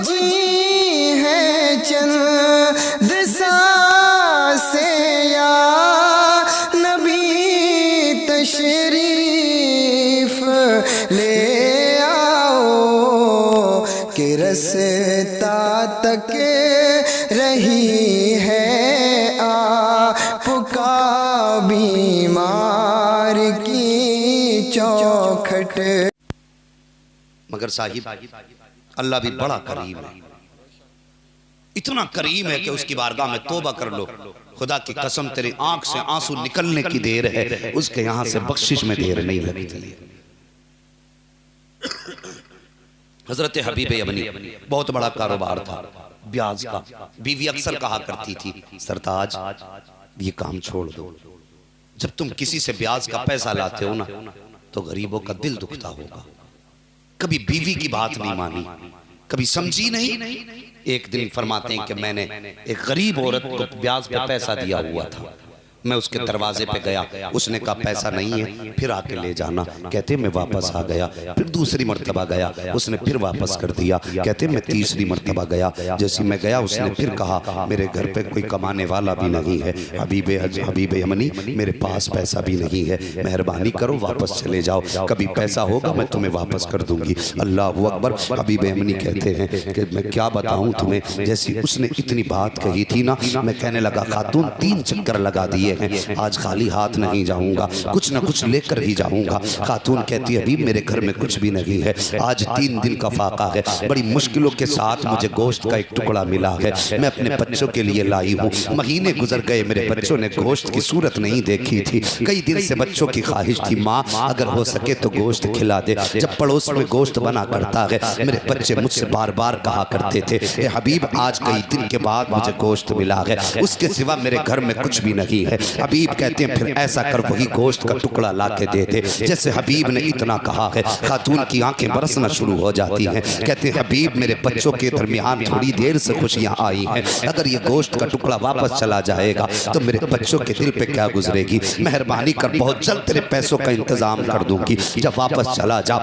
जी है चंद सांसें या नबी तशरीफ ले आओ कि रस्ता तक रही है आपका बीमार की चौखट। मगर साहिब अल्लाह भी बड़ा करीम है, इतना करीम है कि उसकी बारगाह में तौबा कर लो, खुदा की कसम तेरी आंख से आंसू निकलने की देर है, उसके यहां से बख्शिश में देर नहीं लगती। हजरत हबीब यमनी बहुत बड़ा कारोबार था ब्याज का। बीवी अक्सर कहा करती थी, सरताज ये काम छोड़ दो, जब तुम किसी से ब्याज का पैसा लाते हो ना तो गरीबों का दिल दुखता होगा। कभी बीवी की बात नहीं मानी, कभी समझी नहीं। एक दिन फरमाते हैं कि मैंने एक गरीब औरत को ब्याज पे पैसा दिया हुआ था, मैं उसके दरवाजे पे गया, उसने कहा पैसा नहीं है, फिर आके ले जाना। कहते मैं वापस आ गया, फिर दूसरी मर्तबा गया, उसने फिर वापस कर दिया। कहते मैं तीसरी मर्तबा गया, जैसे मैं गया उसने फिर कहा मेरे घर पे कोई कमाने वाला भी नहीं है हबीब यमनी, मेरे पास पैसा भी नहीं है, मेहरबानी करो वापस चले जाओ, कभी पैसा होगा मैं तुम्हें वापस कर दूंगी। अल्लाह अकबर। हबीब यमनी कहते हैं कि मैं क्या बताऊं तुम्हें, जैसी उसने इतनी बात कही थी ना, मैं कहने लगा खातून 3 चक्कर लगा दिए हैं, आज खाली हाथ नहीं जाऊंगा, कुछ ना कुछ लेकर ही जाऊंगा। खातून कहती है अभी मेरे घर में कुछ भी नहीं है, आज 3 दिन का फाका है, बड़ी मुश्किलों के साथ मुझे गोश्त का एक टुकड़ा मिला है, मैं अपने बच्चों के लिए लाई हूँ। महीने गुजर गए, मेरे बच्चों ने गोश्त की सूरत नहीं देखी थी, कई दिन से बच्चों की ख्वाहिश थी माँ अगर हो सके तो गोश्त खिला दे। जब पड़ोस में गोश्त बना करता है, मेरे बच्चे मुझसे बार बार कहा करते थे ए हबीब आज कई दिन के बाद मुझे गोश्त मिला है, उसके सिवा मेरे घर में कुछ भी नहीं है। हबीब कहते हैं फिर ऐसा कर वही गोश्त का टुकड़ा ला के दे दे। जैसे हबीब ने इतना कहा है, खातून की आंखें बरसना शुरू हो जाती हैं। कहते हैं हबीब मेरे बच्चों के दरमियान थोड़ी देर से खुशियां आई हैं, अगर ये गोश्त का टुकड़ा वापस चला जाएगा तो मेरे बच्चों के दिल पे क्या गुजरेगी, मेहरबानी कर बहुत जल्द तेरे पैसों का इंतजाम कर दूंगी, जब वापस चला जा।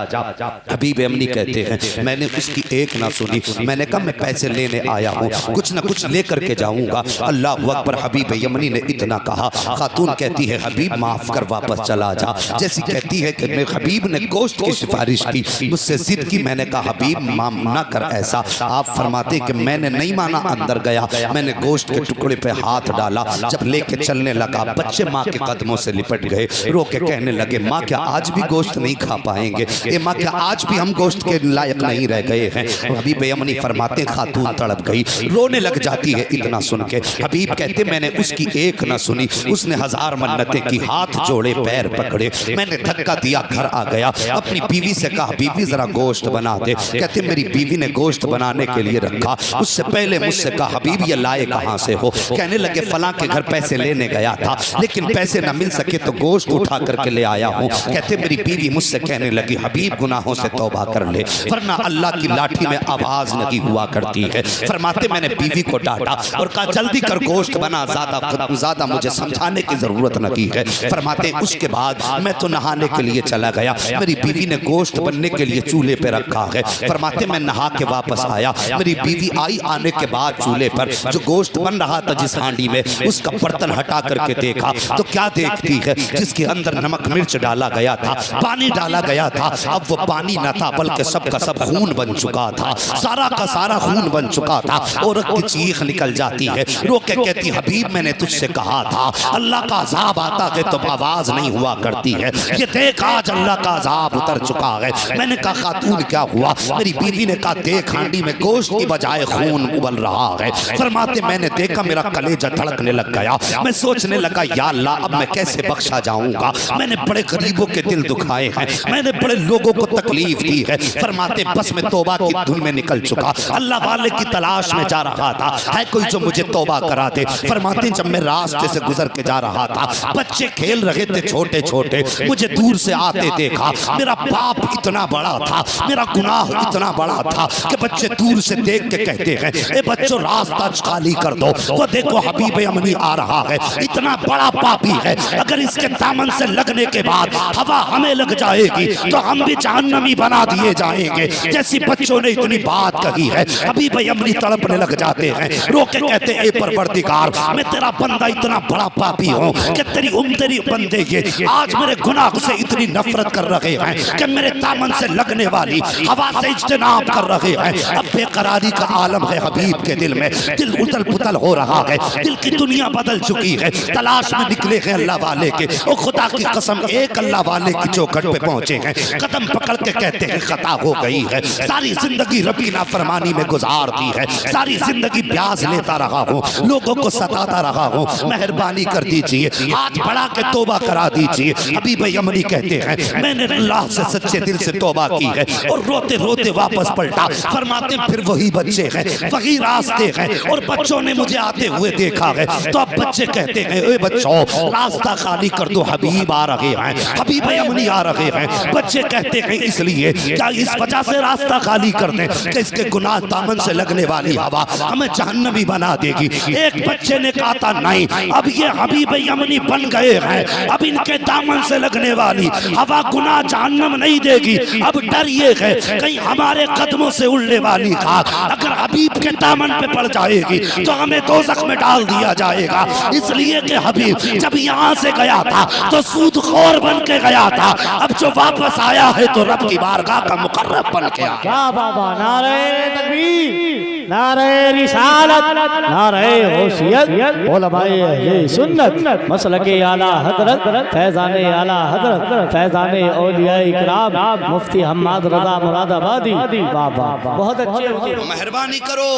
हबीब यमनी कहते हैं मैंने उसकी एक ना सुनी, मैंने कहा मैं पैसे लेने आया हूँ, कुछ ना कुछ लेकर के जाऊंगा। अल्लाह अकबर। हबीब यमनी ने इतना कहा, खातून कहती है हबीब माफ कर वापस चला जा। जैसी कहती है कि मैं हबीब ने गोश्त की सिफारिश की, मुझसे जिद की, मैंने कहा हबीब ना कर ऐसा। आप फरमाते कि मैंने नहीं माना, अंदर गया, मैंने गोश्त के टुकड़े पे हाथ डाला, जब लेके चलने लगा बच्चे माँ के कदमों से लिपट गए, रो के कहने लगे माँ क्या आज भी गोश्त नहीं खा पाएंगे, ए माँ क्या आज भी हम गोश्त के लायक नहीं रह गए हैं। हबीब यमनी फरमाते खातून तड़प गई, रोने लग जाती है इतना सुन के। हबीब कहते मैंने उसकी एक ना सुनी, उसने 1000 मन्नतें की, हाथ जोड़े पैर पकड़े, मैंने धक्का दिया, घर आ गया, अपनी बीवी से कहा बीवी जरा गोश्त बना दे। कहते मेरी बीवी ने गोश्त बनाने के लिए रखा, उससे पहले मुझसे कहा हबीब ये लाए कहाँ से हो। कहने लगे फलां के घर पैसे लेने गया था, लेकिन पैसे न मिल सके तो गोश्त उठा करके ले आया हूँ। कहते मेरी बीवी मुझसे कहने लगी हबीब गुनाहों से तौबा कर ले, वरना अल्लाह की लाठी में आवाज नहीं हुआ करती है। फरमाते मैंने बीवी को डांटा और कहा जल्दी कर गोश्त बना, ज्यादा मुझे समझाने की जरूरत नहीं है। फरमाते उसके बाद मैं तो नहाने के लिए चला गया, मेरी बीवी ने गोश्त बनने के लिए चूल्हे पे रखा है। फरमाते मैं नहा के वापस आया, मेरी बीवी आई, आने के बाद चूल्हे पर जो गोश्त बन रहा था जिस हांडी में, उसका बर्तन हटा करके देखा तो क्या देखती है, जिसके अंदर नमक मिर्च डाला गया था, पानी डाला गया था, अब वो पानी न था बल्कि सब का सब खून बन चुका था, सारा का सारा खून बन चुका था। औरत की चीख निकल जाती है, रो के कहती हबीब मैंने तुझसे कहा था अल्लाह का अजाब आता है तो आवाज नहीं हुआ करती है, ये देख आज अल्लाह का अजाब उतर चुका है। मैंने कहा खातून क्या हुआ, मेरी बीवी ने कहा देख हांडी में गोश्त की बजाय खून उबल रहा है। फरमाते मैंने देखा मेरा कलेजा धड़कने लग गया, मैं सोचने लगा या अल्लाह अब मैं कैसे बख्शा जाऊंगा, मैंने बड़े गरीबों के दिल दुखाए हैं, मैंने बड़े लोगों को तकलीफ दी है। फरमाते बस मैं तौबा की धुन में निकल चुका, अल्लाह वाले की तलाश में जा रहा था, है कोई जो मुझे तौबा करा दे। फरमाते जब मैं रास्ते से गुजर करके जा रहा था, बच्चे खेल रहे थे छोटे छोटे, मुझे दूर से आते देखा। मेरा पाप इतना बड़ा था, मेरा गुनाह इतना बड़ा था कि बच्चे दूर से देख के कहते हैं ए बच्चों रास्ता खाली कर दो, वो देखो हबीब अमनी आ रहा है, इतना बड़ा पापी है, अगर इसके दामन से लगने के बाद हवा हमें लग जाएगी तो हम भी जहन्नमी बना दिए जाएंगे। जैसी बच्चों ने इतनी बात कही है, हबीब अमनी तड़पने लग जाते हैं, रो के कहते हैं ए परवरदिगार, मैं तेरा बंदा इतना बड़ा पापी हूँ कि तेरी बंदे ये आज मेरे गुनाह से इतनी नफरत कर रहे हैं कि मेरे दामन से लगने वाली हवा से इज्तनाब कर रहे हैं। अब बेकरारी का आलम है हबीब के दिल में, दिल उथल पुथल हो रहा है, दिल की दुनिया बदल चुकी है, तलाश में निकले हैं अल्लाह वाले के। ओ खुदा की कसम, एक अल्लाह वाले की चौखट पे पहुंचे हैं, कदम पकड़ के कहते हैं खता हो गई है, सारी जिंदगी रबी नाफरमानी में गुजार दी है, सारी जिंदगी ब्याज लेता रहा हूँ, लोगों को सताता रहा हूँ, मेहरबानी कर दीजिए, हाथ बढ़ा के तौबा करा दीजिए। हबीब अमनी कहते हैं मैंने अल्लाह से सच्चे दिल से तौबा की है, और रोते रोते वापस पलटा। फरमाते फिर वही बच्चे हैं, वही रास्ते हैं, और बच्चों ने मुझे आते हुए देखा है। तो अब बच्चे कहते हैं ए बच्चों रास्ता खाली कर दो, हबीब आ रहे हैं, हबीब अमनी आ रहे हैं। बच्चे कहते हैं इसलिए क्या इस वजह से रास्ता खाली कर दें कि इसके गुनाह दामन से लगने वाली हवा हमें जहन्नमी बना देगी। एक बच्चे ने कहा था नहीं, अब ये हबीब अमनी बन गए हैं, अब इनके दामन से लगने वाली हवा गुनाह जहन्नम नहीं देगी। अब डर ये है कहीं हमारे कदमों से उड़ने वाली खाक अगर हबीब के दामन पे पड़ जाएगी तो हमें दोज़ख में डाल दिया जाएगा। इसलिए कि हबीब जब यहाँ से गया था तो सूदखोर बन के गया था, अब जो वापस आया है तो रब की बारगाह का मुकर्रब बन के आया। क्या बाबा, नारे तकबीर, नारे रिसालत, नारे गौसियत, उलमाए अहले सुन्नत, मसलके आला हजरत, फैज़ाने आला हजरत, फैज़ाने औलिया इकराम, मुफ्ती हम्माद रज़ा मुरादाबादी। बाबा बहुत अच्छे। मेहरबानी करो,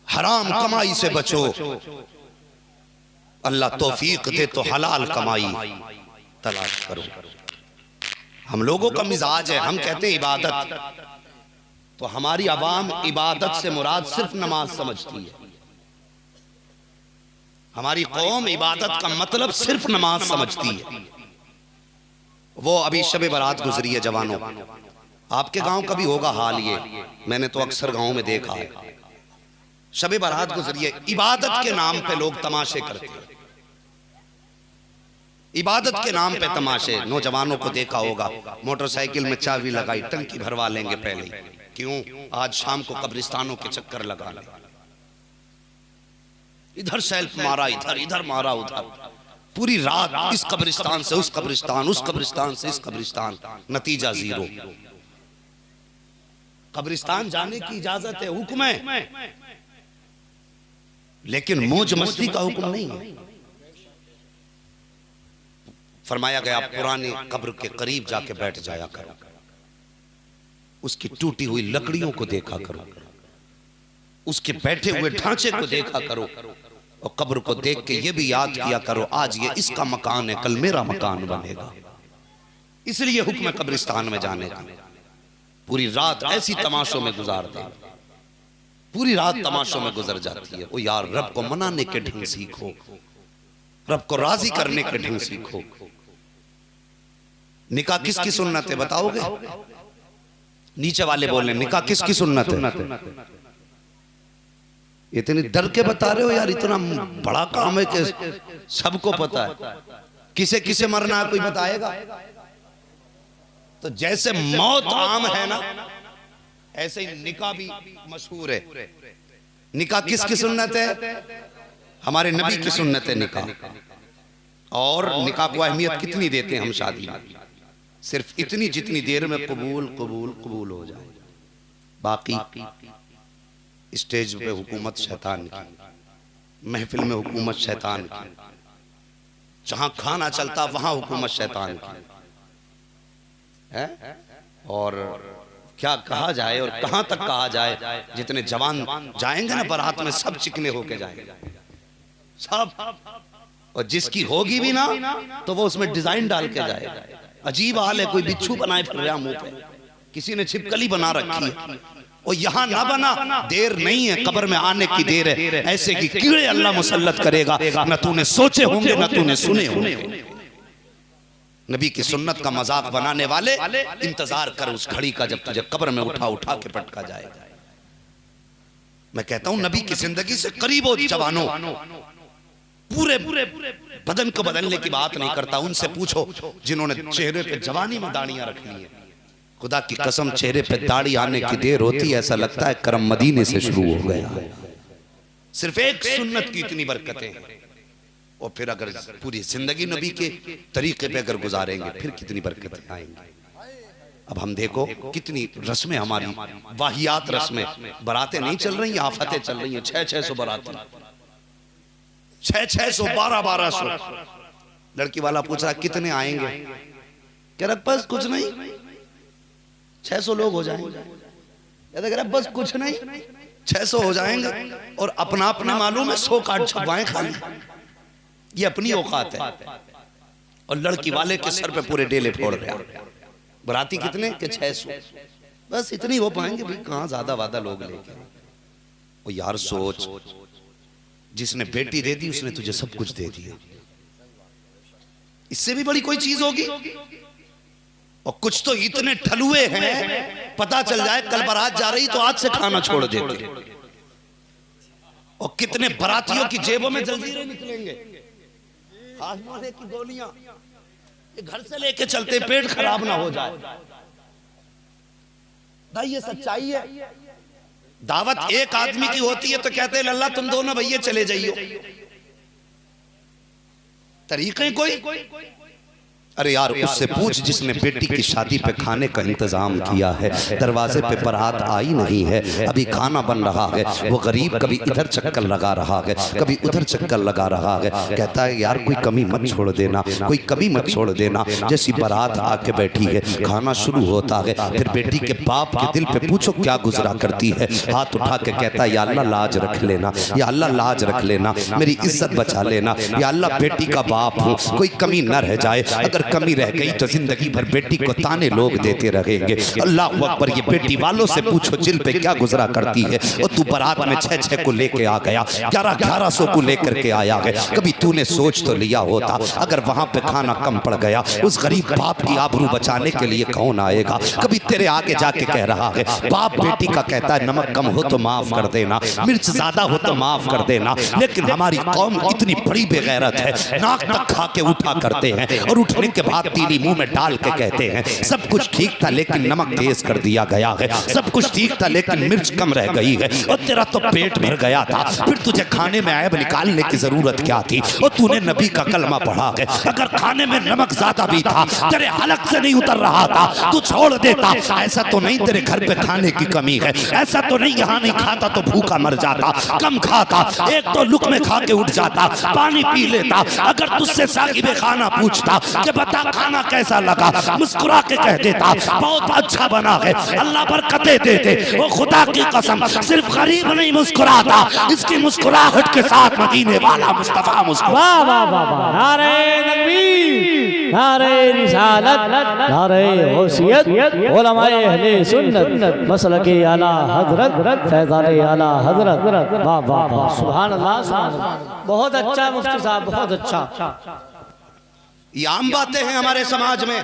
हराम कमाई से बचो, अल्लाह तौफीक दे तो हलाल कमाई तलाश करो। हम लोगों का मिजाज है, हम कहते हैं इबादत, तो हमारी आवाम इबादत से मुराद सिर्फ नमाज समझती है। हमारी कौम इबादत का मतलब सिर्फ नमाज समझती है। वो अभी शबे बारात गुजरी है जवानों, आपके गांव का भी होगा हाल ये, मैंने तो अक्सर गांव में देखा है। शबे बारात गुजरी है, इबादत के नाम पे लोग तमाशे करते हैं, इबादत के नाम पे तमाशे। नौजवानों को देखा होगा मोटरसाइकिल में चाबी लगाई, टंकी भरवा लेंगे पहले, क्यों आज शाम को कब्रिस्तानों के चक्कर लगा ले, इधर सेल्फ मारा, इधर इधर मारा, उधर पूरी रात इस कब्रिस्तान से उस कब्रिस्तान, उस कब्रिस्तान से इस कब्रिस्तान, नतीजा जीरो। कब्रिस्तान जाने की इजाजत है, हुक्म है, लेकिन मौज मस्ती का हुक्म नहीं है। फरमाया गया पुरानी कब्र के करीब जाके बैठ जाया करो, उसकी टूटी हुई लकड़ियों को देखा करो, उसके बैठे हुए ढांचे को देखा करो, और कब्र को देख के ये भी याद किया करो आज ये इसका मकान है, कल मेरा मकान बनेगा। इसलिए हुक्म कब्रिस्तान में जाने का। पूरी रात ऐसी तमाशों में गुजारता, पूरी रात तमाशों में गुजर जाती है। ओ यार, रब को मनाने के ढंग सीखो, रब को राजी करने के ढंग सीखो। निकाह किसकी सुन्नत है बताओगे? नीचे वाले बोल रहे निकाह किसकी सुन्नत है? इतनी डर के बता रहे हो यार, इतना बड़ा काम है कि सबको पता है। किसे किसे मरना है कोई बताएगा? तो जैसे मौत आम है ना, ऐसे ही निकाह भी मशहूर है। निकाह किसकी सुन्नत है? हमारे नबी की सुन्नत है निकाह। और निकाह को अहमियत कितनी देते हैं हम शादी में? सिर्फ इतनी जितनी देर में कबूल कबूल कबूल हो जाए। बाकी स्टेज पे हुकूमत शैतान की, महफिल में हुकूमत शैतान की, जहां खाना चलता वहां हुकूमत शैतान की है। और क्या कहा जाए और कहां तक कहा जाए? जितने जवान जाएंगे ना बारात में, सब चिकने होके जाएंगे, सब। और जिसकी होगी भी ना तो वो उसमें डिजाइन डाल के जाएगा। अजीब हाल है, कोई बिच्छू बनाए फिर रहा मुंह पे, किसी ने छिपकली बना रखी है, और यहाँ ना बना, देर नहीं है, कब्र में आने की देर है। ऐसे की कीड़े अल्लाह मुसल्लत करेगा, न तूने सोचे होंगे न तूने सुने होंगे। नबी की सुन्नत का मजाक बनाने वाले, इंतजार कर उस घड़ी का जब तुझे कब्र में उठा उठा के पटका जाएगा। मैं कहता हूं नबी की जिंदगी से करीब हो जवानों, पूरे बदन को बदलने की बात नहीं करता, उनसे पूछो जिन्होंने चेहरे पे जवानी में दाढ़ियां रखी हैं। खुदा की कसम चेहरे पे दाढ़ी आने की देर होती है, ऐसा लगता है करम मदीने से शुरू हो गया। सिर्फ एक सुन्नत की इतनी बरकतें हैं, और फिर अगर पूरी जिंदगी नबी के तरीके पे अगर गुजारेंगे फिर कितनी बरकतें आएंगी। अब हम देखो कितनी रस्में हमारी, वाहियात रस्में, बरातें नहीं चल रही, आफतें चल रही हैं। 600 बरातें, 600 1200। लड़की वाला पूछ रहा कितने आएंगे, कह रहा बस कुछ नहीं 600 लोग हो जाएंगे। कह रहा बस कुछ नहीं 600 हो जाएंगे, और अपना अपना मालूम है 100 कार्ड छपवाएं खाली, ये अपनी औकात है। और लड़की वाले के सर पे पूरे डेले फोड़ रहे हैं। बराती कितने के 600, बस इतनी हो पाएंगे भाई, कहां ज्यादा वादा लोग लेके। वो यार सोच, जिसने बेटी दे दी उसने तुझे सब कुछ दे दिया, इससे भी बड़ी कोई चीज होगी? और कुछ तो इतने ठलुए हैं, पता चल जाए कल बारात जा रही तो आज से खाना छोड़ देते। और कितने बरातियों की जेबों में जंजीरें निकलेंगे, हाजमाने की गोलियां घर से लेके चलते, पेट खराब ना हो जाए। भाई ये सच्चाई है। दावत एक आदमी की होती है तो कहते हैं अल्लाह तुम दोनों भैया चले जाइयो, तरीके कोई। अरे यार उससे पूछ जिसने बेटी की शादी पे खाने का इंतजाम किया है, दरवाजे पे बारात आई नहीं है, अभी खाना बन रहा है, वो गरीब कभी इधर चक्कर लगा रहा है, कभी उधर चक्कर लगा रहा है, कहता है यार कोई कमी मत छोड़ देना, कोई कमी मत छोड़ देना। जैसी बारात आके बैठी है, खाना शुरू होता है, फिर बेटी के बाप के दिल पे पूछो क्या गुजरा करती है, हाथ उठा के कहता है या अल्लाह लाज रख लेना, या अल्लाह लाज रख लेना, मेरी इज्जत बचा लेना, या अल्लाह बेटी का बाप हूँ, कोई कमी न रह जाए, अगर कमी रह गई तो जिंदगी भर बेटी को ताने लोग देते रहेंगे। अल्लाह अकबर। ये बेटी वालों से पूछो जिल पे क्या गुजरा करती है। और तू बारात में 600 को लेके आ गया, 1100 को लेकर के आया है, कभी तूने सोच तो लिया होता अगर वहां पे खाना कम पड़ गया, उस गरीब बाप की आबरू बचाने के लिए कौन आएगा? कभी तेरे आगे जाके कह रहा है, बाप बेटी का कहता है नमक कम हो तो माफ कर देना, मिर्च ज्यादा हो तो माफ कर देना, लेकिन हमारी कौम इतनी बड़ी बेगैरत है, नाक तक खा के उठा करते हैं और उठने के बाद तीली मुंह में डाल के कहते हैं सब कुछ ठीक था लेकिन नमक तेज कर दिया गया है, सब कुछ ठीक था लेकिन मिर्च कम रह गई है, और तेरा तो पेट भर गया था, फिर तुझे खाने में ऐब निकालने की जरूरत क्या थी? और तूने नबी का कलमा पढ़ा है, अगर खाने में नमक ज्यादा भी था, तेरे हलक से नहीं उतर रहा था, तू छोड़ देता। ऐसा तो नहीं तेरे घर पे खाने की कमी है, ऐसा तो नहीं यहाँ नहीं खाता तो भूखा मर जाता, कम खाता, एक तो लुक़मे खा के उठ जाता, पानी पी लेता। अगर तुझसे साहिबे खाना पूछता कि बता खाना कैसा लगा, मुस्कुरा के कह देता बहुत अच्छा बना है, अल्लाह बरकतें देते। वो खुदा की कसम सिर्फ गरीब नहीं मुस्कुराता, इसकी मुस्कुराहट के साथ मदीने वाला मुस्तफा मुस्कुरा। वाह वाह वाह वाह, नारे तकबीर, नारे रिसालत, नारे गौसियत, उलमाए अहले सुन्नत, मसलके आला हजरत, फैज़ाने आला हजरत। वाह वाह वाह, सुभान अल्लाह, सुभान अल्लाह। बहुत अच्छा मुफ्ती साहब, बहुत अच्छा। ये आम बातें हैं हमारे समाज में,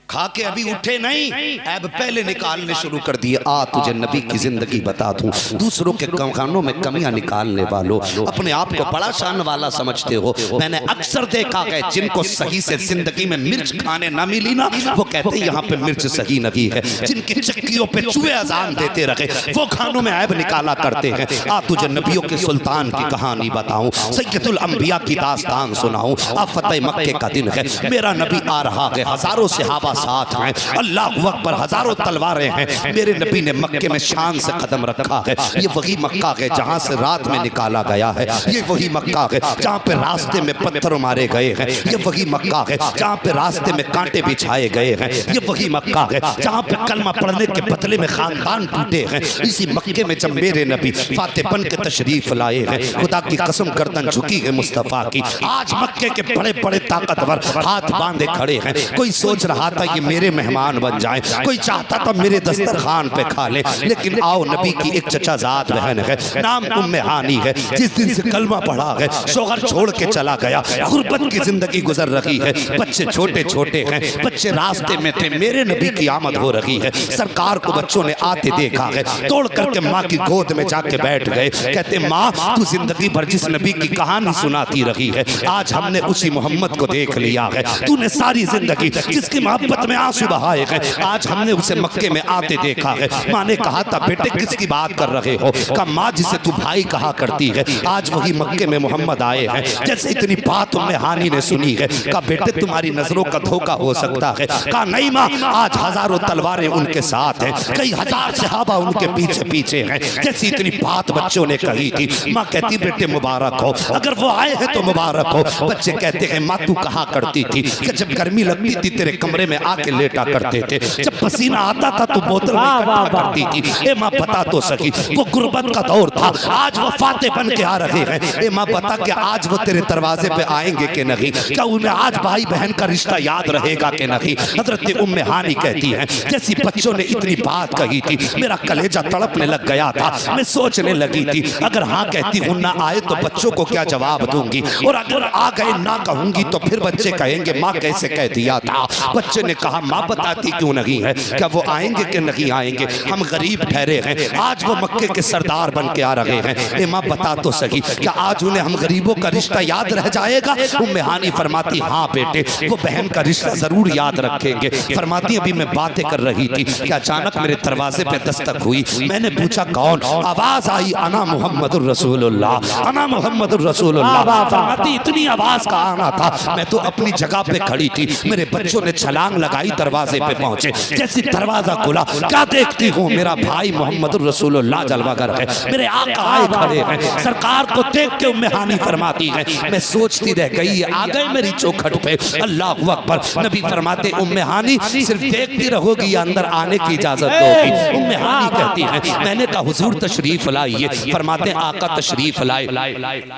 खा के अभी उठे नहीं, ऐब पहले निकालने शुरू कर दिए। आ तुझे नबी की जिंदगी बता दूं, दूसरों के कानों में कमियां निकालने वालों, अपने आप को बड़ा शान वाला समझते हो। मैंने अक्सर देखा है जिनको सही से जिंदगी में मिर्च खाने ना मिली ना, वो कहते यहाँ पे मिर्च सही नहीं है। जिनकी चक्कियों पे चूहे अजान देते रहे, वो खानों में ऐब निकाला करते हैं। आ तुझे नबियों के सुल्तान की कहानी बताऊं, सैयदुल अंबिया की दास्तान सुनाऊं। आ फतेह मक्के का दिन है, मेरा नबी आ रहा है, हजारों सहाबा साथ हैं, अल्लाह अकबर, हजारों तलवारें हैं। मेरे नबी ने मक्के में शान से कदम रखा है। ये वही मक्का है जहां से रात में निकाला गया है, ये वही मक्का है जहां पे रास्ते में पत्थर मारे गए हैं, ये वही मक्का है जहां पे रास्ते में कांटे बिछाए गए हैं, ये वही मक्का है जहां पे कलमा पढ़ने के बदले में खानदान टूटे हैं। इसी मक्के में जब मेरे नबी फातेह बन के तशरीफ लाए हैं, खुदा की कसम गर्दन झुकी है मुस्तफा की। आज मक्के के बड़े बड़े ताकतवर हाथ बांधे खड़े हैं। कोई सोच रहा था ये मेरे मेहमान बन जाएं, कोई चाहता था मेरे दस्तरखान पे खा ले, लेकिन आओ नबी की एक चचाजाद बहन है, नाम उम्मे हानी है, जिस दिन से कलमा पढ़ा है, शौहर छोड़ के चला गया, गुर्बत की जिंदगी गुजर रही है, बच्चे छोटे छोटे हैं, बच्चे रास्ते में थे, मेरे नबी की आमद हो रही है, सरकार को बच्चों ने आते देखा है, तोड़ करके माँ की गोद में जाके बैठ गए, कहते माँ तू जिंदगी भर जिस नबी की कहानी सुनाती रही है, आज हमने उसी मोहम्मद को देख लिया है, तूने सारी जिंदगी जिसकी मोहब्बत में आंसू बहाए हैं, आज हमने उसे मक्के में आते देखा है। माँ ने कहा था बेटे किसकी बात कर रहे हो, कहा माँ जिसे तू भाई कहा करती है, आज वही मक्के में मोहम्मद आए हैं। जैसे इतनी बात उम्मे हानी ने सुनी है, कहा बेटे तुम्हारी नजरों का धोखा हो सकता है, कहा नहीं माँ आज हजारों तलवारें उनके साथ हैं, कई हजार सहाबा उनके पीछे पीछे हैं। जैसी इतनी बात बच्चों ने कही थी, माँ कहती बेटे मुबारक हो, अगर वो आए हैं तो मुबारक हो। बच्चे कहते हैं माँ तू कहा करती थी कि जब गर्मी लगती थी तेरे कमरे में आके लेटा करते थे, जब पसीना आता था तो बोतल में इकट्ठा करती थी। ए माँ बता तो सकी, वो गुर्बत का दौर था, आज वो फाते बन के आ रहे हैं। ए माँ बता कि आज वो तेरे दरवाजे पे आएंगे कि नहीं, क्या उन्हें आज भाई बहन का रिश्ता याद रहेगा कि नहीं। हजरत उम्मे हानी कहती हैं जैसी बच्चों ने इतनी बात कही थी, मेरा कलेजा तड़पने लग गया था, मैं सोचने लगी थी अगर हाँ कहती हूँ ना आए तो बच्चों को क्या जवाब दूंगी, और अगर आ गए ना कहूंगी तो फिर बच्चे कहेंगे माँ कैसे कह दिया था। बच्चे ने कहा माँ बताती क्यों नहीं है, क्या वो आएंगे कि नहीं आएंगे, हम गरीब ठहरे हैं, आज वो मक्के के सरदार बन के आ रहे हैं। ए माँ बता तो सही, क्या आज उन्हें हम गरीबों का रिश्ता याद रह जाएगा। उम्मे हानी फरमाती हाँ बेटे वो बहन का रिश्ता जरूर याद रखेंगे। फरमाती अभी मैं बातें कर रही थी कि अचानक मेरे दरवाजे पे दस्तक हुई, मैंने पूछा कौन, आवाज आई अना मुहम्मदुर रसूलुल्लाह, अना मुहम्मदुर रसूलुल्लाह। फरमाती इतनी आवाज का आना था, मैं तो अपनी जगह पे खड़ी थी, मेरे बच्चों ने छलांग लगाई, दरवाजे पे पहुंचे, जैसे दरवाजा खुला क्या देखती हूँ मेरा भाई मोहम्मदुर रसूलुल्लाह जलवागर है, मेरे आका आए खड़े हैं। सरकार को देख के उम्मे हानी फरमाती है मैं सोचती रह गई आ गए मेरी चौखट पे, अल्लाह अकबर। नबी फरमाते उम्मे हानी सिर्फ देखती रहोगी या अंदर आने की इजाजत दोगी। उम्मे हानी कहती है मैंने कहा हुजूर तशरीफ लाइए, फरमाते आका तशरीफ लाए,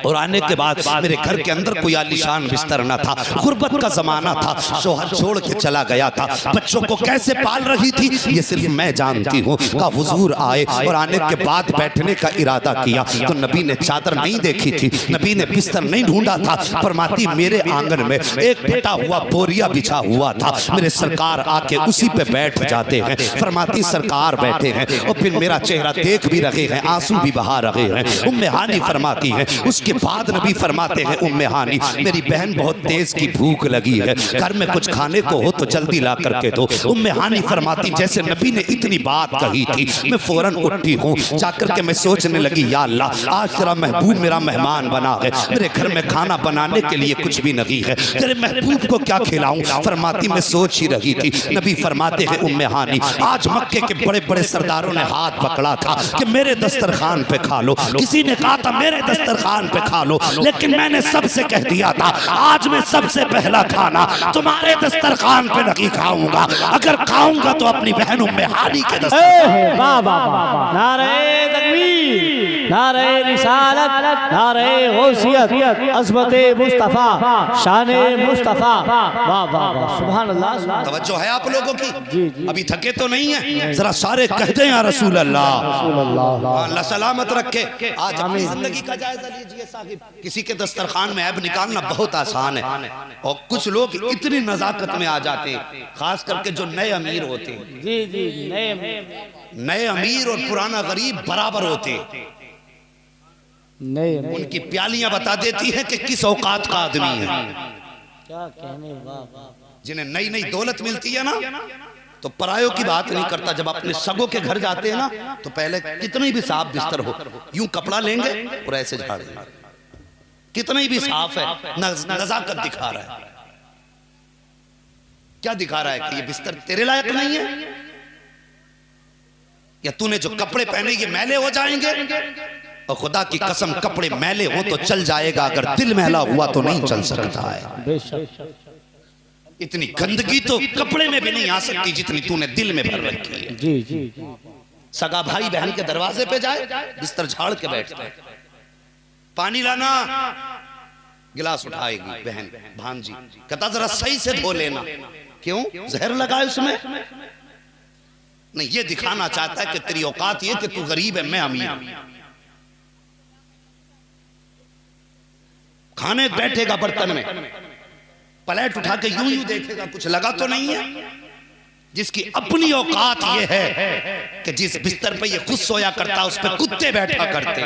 और आने के बाद मेरे घर के अंदर कोई आलीशान बिस्तर न था, गुर्बत का जमाना था, शौहर छोड़ के चला गया था, बच्चों को कैसे पाल रही थी ये सिर्फ मैं जानती हूँ। का हुजूर आए और आने के बाद बैठने का इरादा किया तो नबी ने चादर नहीं देखी थी, नबी ने बिस्तर नहीं ढूंढा था। फरमाती मेरे आंगन में एक फटा हुआ बोरिया बिछा हुआ था, मेरे सरकार आके उसी पे बैठ जाते हैं। फरमाती सरकार बैठे हैं और फिर मेरा चेहरा देख भी रहे हैं, आंसू भी बहा रहे हैं। उम्मे हानी फरमाती है उसके बाद नबी फरमाते हैं उम्मे हानी मेरी बहन बहुत तेज की भूख लगी है, घर में कुछ खाने को हो तो जल्दी ला करके दो। उम्मे हानी फरमाती जैसे नबी ने इतनी बात कही थी मैं फौरन उठी हूँ, जाकर के मैं सोचने लगी या अल्लाह आज तेरा महबूब मेरा मेहमान बना है, मेरे घर में खाना बनाने के लिए कुछ भी नहीं है, तेरे महबूब को क्या खिलाऊं। फरमाती मैं सोच ही रही थी, नबी फरमाते हैं उम्मे हानी आज मक्के के बड़े बड़े सरदारों ने हाथ पकड़ा था कि मेरे दस्तरखान पे खा लो, किसी ने कहा था मेरे दस्तरखान पे खा लो, लेकिन मैंने सबसे कह दिया था आज मैं सबसे पहला खाना तुम्हारे दस्तरखान पे नहीं खाऊंगा, अगर खाऊंगा तो अपनी बहन उम्मे हानी के दस्तरखान। वाह वाह वाह, नारे तकबीर, नारे रिसालत, नारे गौसियत, अज़मते मुस्तफा, शाने मुस्तफा। वाह वाह वाह, सुभान अल्लाह। तवज्जो है आप लोगों की, अभी थके तो नहीं है, जरा सारे कहते हैं या रसूल अल्लाह, अल्लाह सलामत रखे। आज अपनी जिंदगी का जायजा लीजिए साहिब, किसी के दस्तरखान में ऐब निकालना बहुत आसान है, और कुछ लोग इतनी नजाकत में आ जाते हैं, खास करके जो नए अमीर होते हैं। जी जी, नए अमीर और पुराना गरीब बराबर होते हैं, उनकी प्यालियां बता देती हैं कि किस औकात का आदमी है। क्या कहने, वाह वाह। जिन्हें नई नई दौलत मिलती है ना तो परायों की बात नहीं करता, जब अपने सगों के घर जाते हैं ना तो पहले कितनी भी साफ बिस्तर हो यूं कपड़ा लेंगे और ऐसे झाड़ेंगे, कितनी भी साफ है, नजाकत दिखा रहा है। क्या दिखा रहा है कि ये बिस्तर तेरे लायक नहीं है, या तूने जो कपड़े पहने ये मैले हो जाएंगे। और खुदा की कसम कपड़े मैले हो तो चल जाएगा, अगर दिल मैला हुआ तो नहीं चल सकता है। इतनी गंदगी तो कपड़े में भी नहीं आ सकती जितनी तूने दिल में भर रखी है। जी जी, सगा भाई बहन के दरवाजे पे जाए बिस्तर झाड़ के बैठता है, पानी लाना, गिलास उठाएगी बहन भांजी, कहता जरा सही से धो लेना, क्यों? जहर लगा है उसमें? नहीं, ये दिखाना चाहता है कि तेरी औकात ये कि तू गरीब है, मैं अमीर हूं। खाने बैठेगा बर्तन में, प्लेट उठा के यूं यूं देखेगा, कुछ लगा तो नहीं है। जिसकी अपनी औकात ये है कि जिस बिस्तर पे ये खुद सोया करता उस पे कुत्ते बैठा करते।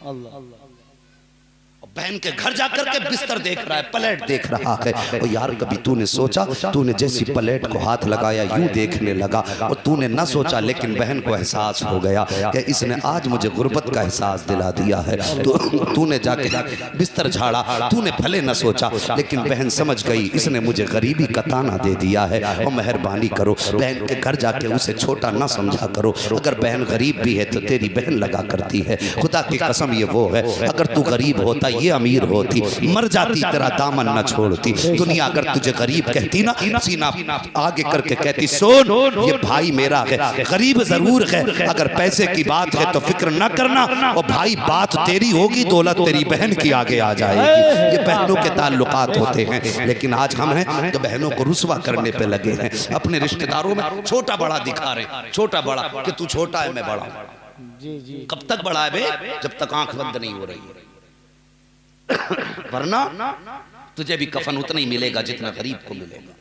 अल्लाह बहन के घर जाकर के बिस्तर देख रहा है, प्लेट देख रहा है। और यार कभी तूने सोचा, तूने जैसी प्लेट को हाथ लगाया यूं देखने लगा, और तूने ना सोचा लेकिन बहन को एहसास हो गया कि इसने आज मुझे गुर्बत का एहसास दिला दिया है। तूने जाके बिस्तर झाड़ा, तूने भले न सोचा लेकिन बहन समझ गई इसने मुझे गरीबी का ताना दे दिया है। और मेहरबानी करो, बहन के घर जाके उसे छोटा ना समझा करो। अगर बहन गरीब भी है तो तेरी बहन लगा करती है। खुदा की कसम ये वो है, अगर तू गरीब होता, ये अमीर होती, मर जाती, तेरा दामन न छोड़ती। दुनिया अगर तुझे गरीब कहती ना, सीना आगे करके कहती सुन ये भाई मेरा है, गरीब जरूर है, अगर पैसे की बात है तो फिक्र न करना, और भाई बात तेरी होगी, दौलत तेरी बहन की आगे आ जाएगी। ये बहनों के ताल्लुकात होते हैं। लेकिन आज हम हैं तो बहनों को रुस्वा करने पे लगे हैं, अपने रिश्तेदारों में छोटा बड़ा दिखा रहे, छोटा बड़ा कि तू छोटा है मैं बड़ा हूं। जी जी कब तक बड़ा है बे? जब तक आंख बंद नहीं हो रही है, वरना तुझे भी कफन उतना ही मिलेगा जितना गरीब को मिलेगा,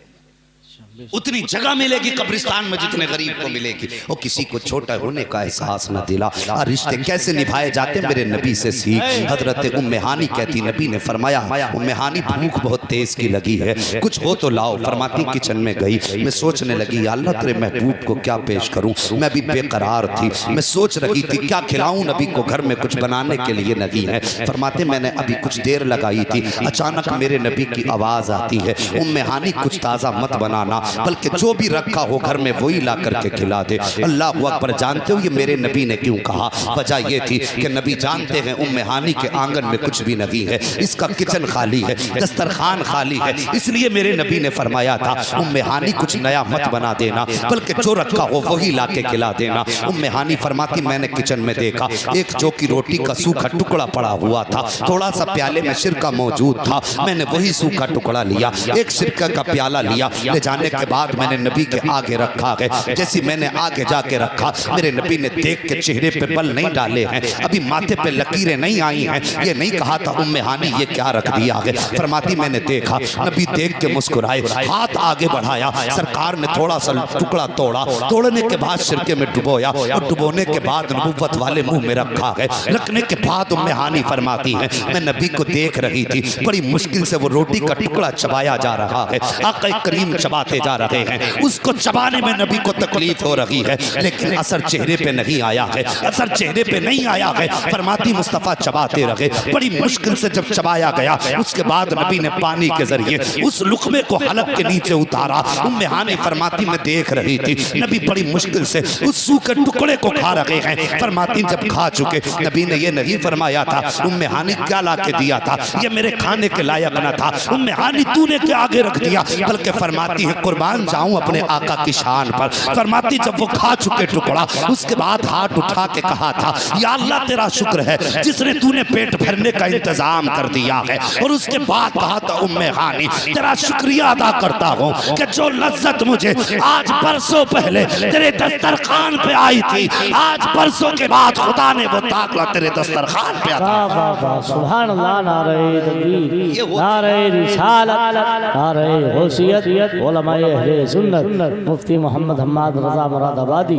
उतनी जगह मिलेगी कब्रिस्तान में जितने गरीब को मिलेगी। और किसी को छोटा होने का एहसास न दिला। रिश्ते कैसे निभाए जाते मेरे नबी से सीख। हजरत उम्मे हानी कहती, नबी ने फरमाया उम्मे हानी भूख बहुत तेज की लगी है, कुछ हो तो लाओ। फरमाती किचन में गई, मैं सोचने लगी अल्लाह तेरे महबूब को क्या पेश करूं। मैं भी बेकरार थी, मैं सोच रही थी क्या खिलाऊं नबी को, घर में कुछ बनाने के लिए नहीं है। फरमाते मैंने अभी कुछ देर लगाई थी, अचानक मेरे नबी की आवाज आती है उम्मे हानी कुछ ताज़ा मत बनाना, बल्कि जो भी रखा हो घर में वही ला करके खिला दे। अल्लाह अकबर। जानते हो ये मेरे नबी ने क्यों कहा? वजह ये थी कि नबी जानते हैं उम्मे हानी के आंगन में कुछ भी नहीं है, इसका किचन खाली है, दस्तरखान खाली है, इसलिए मेरे नबी ने फरमाया था उम्मे हानी कुछ नया मत बना देना, बल्कि जो रखा हो वही ला के खिला देना। उम्मे हानी फरमाती मैंने किचन में देखा एक जौ की रोटी का सूखा टुकड़ा पड़ा हुआ था, थोड़ा सा प्याले में सिरका मौजूद था, मैंने वही सूखा टुकड़ा लिया, एक सिरका का प्याला लिया, ले जाने के बाद मैंने नबी के आगे रखा है। जैसे मैंने आगे जाके रखा, मेरे नबी ने देख के चेहरे पे बल नहीं डाले हैं, अभी माथे पे लकीरें नहीं आई हैं, ये नहीं कहा था उम्मे हानी ये क्या रख दिया है। फरमाती मैंने देखा, नबी देख के मुस्कुराए, हाथ आगे बढ़ाया, सरकार ने थोड़ा सा टुकड़ा तोड़ा, तोड़ने के बाद सिरके में डुबोया, और डुबोने के बाद नबुव्वत वाले मुंह में रखा है। रखने के बाद उम्मे हानी फरमाती है मैं नबी को देख रही थी, बड़ी मुश्किल से वो रोटी का टुकड़ा चबाया जा रहा है, आका करीम चबाते जा रहे हैं, उसको चबाने में नबी को तकलीफ हो रही है, लेकिन असर चेहरे पे नहीं आया है, असर चेहरे पे नहीं आया है। फरमाती मुस्तफा चबाते रहे, बड़ी मुश्किल से जब चबाया गया उसके बाद नबी ने पानी के जरिए उस लुकमे को हलक के नीचे उतारा। उम्मे हानी फरमाती मैं देख रही थी नबी बड़ी मुश्किल से उस सूखे टुकड़े को खा रहे हैं। फरमाती जब खा चुके, नबी ने ये नहीं फरमाया था उम्मे हानी क्या ला के दिया था, ये मेरे खाने के लायक न था, उम्मे हानी तूने क्या आगे रख दिया, बल्कि फरमाती है कुर्बान जाऊं अपने आका की शान पर। फरमाती जब वो खा चुके टुकड़ा, उसके बाद हाथ उठा के कहा था या अल्लाह तेरा शुक्र है जिसने तूने पेट भरने का इंतजाम कर दिया है। और उसके बाद कहा था उम्मे हानी तेरा शुक्रिया अदा करता हूँ कि जो लज्जत मुझे आज बरसों पहले तेरे दस्तरखान पे आई थी, आज बरसों के बाद खुदा ने वो ताकला तेरे दस्तरखान पे अता। सुभान अल्लाह। नारे तकबीर, नारे रिसालत, नारे गौसियत, उलमाए अहले सुन्नत, मुफ्ती मोहम्मद हम्माद रजा मुरादाबादी।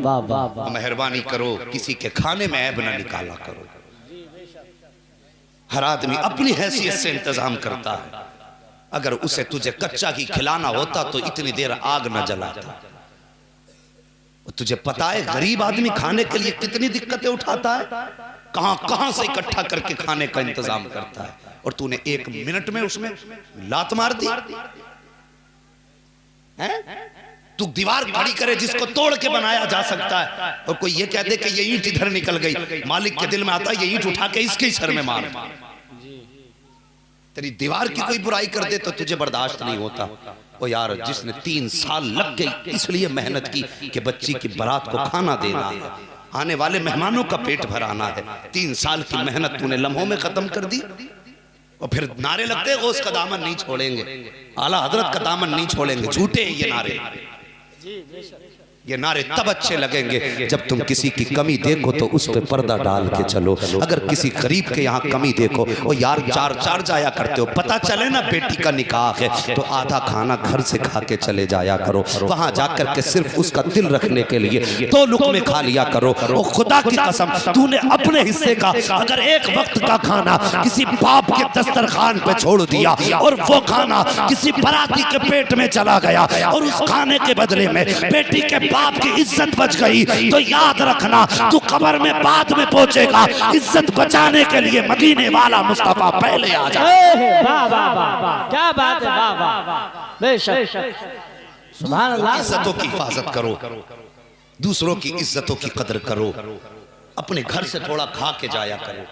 वाह वाह। मेहरबानी करो किसी के खाने में ऐब ना निकाला करो। हर आदमी अपनी हैसियत से इंतजाम करता है, अगर उसे तुझे कच्चा ही खिलाना होता तो इतनी देर आग न जलाता। तुझे पता है गरीब आदमी खाने के लिए कितनी दिक्कतें उठाता है, कहां कहां से इकट्ठा करके खाने का इंतजाम करता है, और तूने 1 मिनट में उसमें लात मार दी है? तू दीवार खड़ी करे जिसको तोड़ के बनाया जा सकता है, और कोई ये कह दे कि ये ईंट इधर निकल गई, मालिक के दिल में आता है ये ईंट उठा के इसके सर में मार। तेरी दीवार की कोई बुराई कर दे तो तुझे बर्दाश्त नहीं होता। ओ यार जिसने 3 साल लग गई इसलिए मेहनत की कि बच्ची की बारात को खाना देना है, आने वाले मेहमानों का पेट भराना है, 3 साल की मेहनत तूने लम्हों में खत्म कर दी। और फिर नारे लगते हैं गौस का दामन नहीं छोड़ेंगे, आला हजरत का दामन नहीं छोड़ेंगे। झूठे हैं ये नारे। ये नारे तब अच्छे लगेंगे जब तुम किसी की कमी देखो तो उस पे पर्दा डाल के चलो। अगर किसी गरीब के यहाँ कमी देखो, ओ यार चार चार जाया करते हो, पता चले ना बेटी का निकाह है तो आधा खाना घर से खा के चले जाया करो। वहां जाकर के सिर्फ उसका दिल रखने के लिए 2 लुक़मे खा लिया करो। ओ खुदा की कसम, तूने अपने हिस्से का अगर एक वक्त का खाना किसी बाप के दस्तरखान पे छोड़ दिया और वो खाना किसी बराती के पेट में चला गया और उस खाने के बदले में बेटी के बाप की इज्जत बच गई, तो याद रखना तू कब्र में बाद में पहुंचेगा। इज्जत बचाने के लिए मदीने वाला मुस्तफा पहले आ जाए। वाह वाह वाह, क्या बात है, वाह वाह, बेशक, सुभान अल्लाह। इज्जतों की हिफाजत करो, दूसरों की इज्जतों की कदर करो, अपने घर से थोड़ा खा के जाया करो।